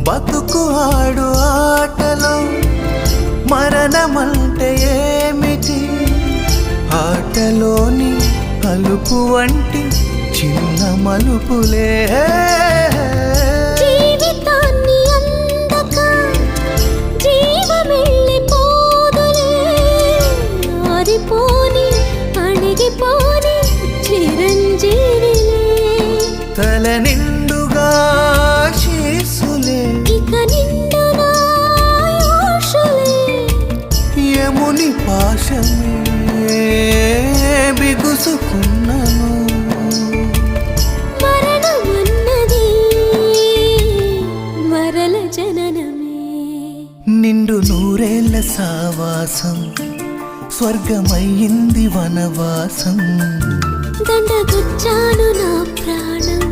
బతుకు ఆడు ఆటలో మరణమంటే ఏమిటి? ఆటలోని అలుపు వంటి చిన్న మలుపులే జీవితాన్ని అందక జీవమెళ్ళిపోదులే, ఆరిపోని అణిగిపోని చిరంజీవిలే, తల నిండుగా శీసులే, ఇక నిండునా ఆశలే, యముని పాశమే బిగుసుకున్నను. మరణమన్నది మరల జననమే. నిండు నూరేళ్ల సావాసం స్వర్గమయ్యింది వనవాసం. దండగుచ్చాను నా ప్రాణం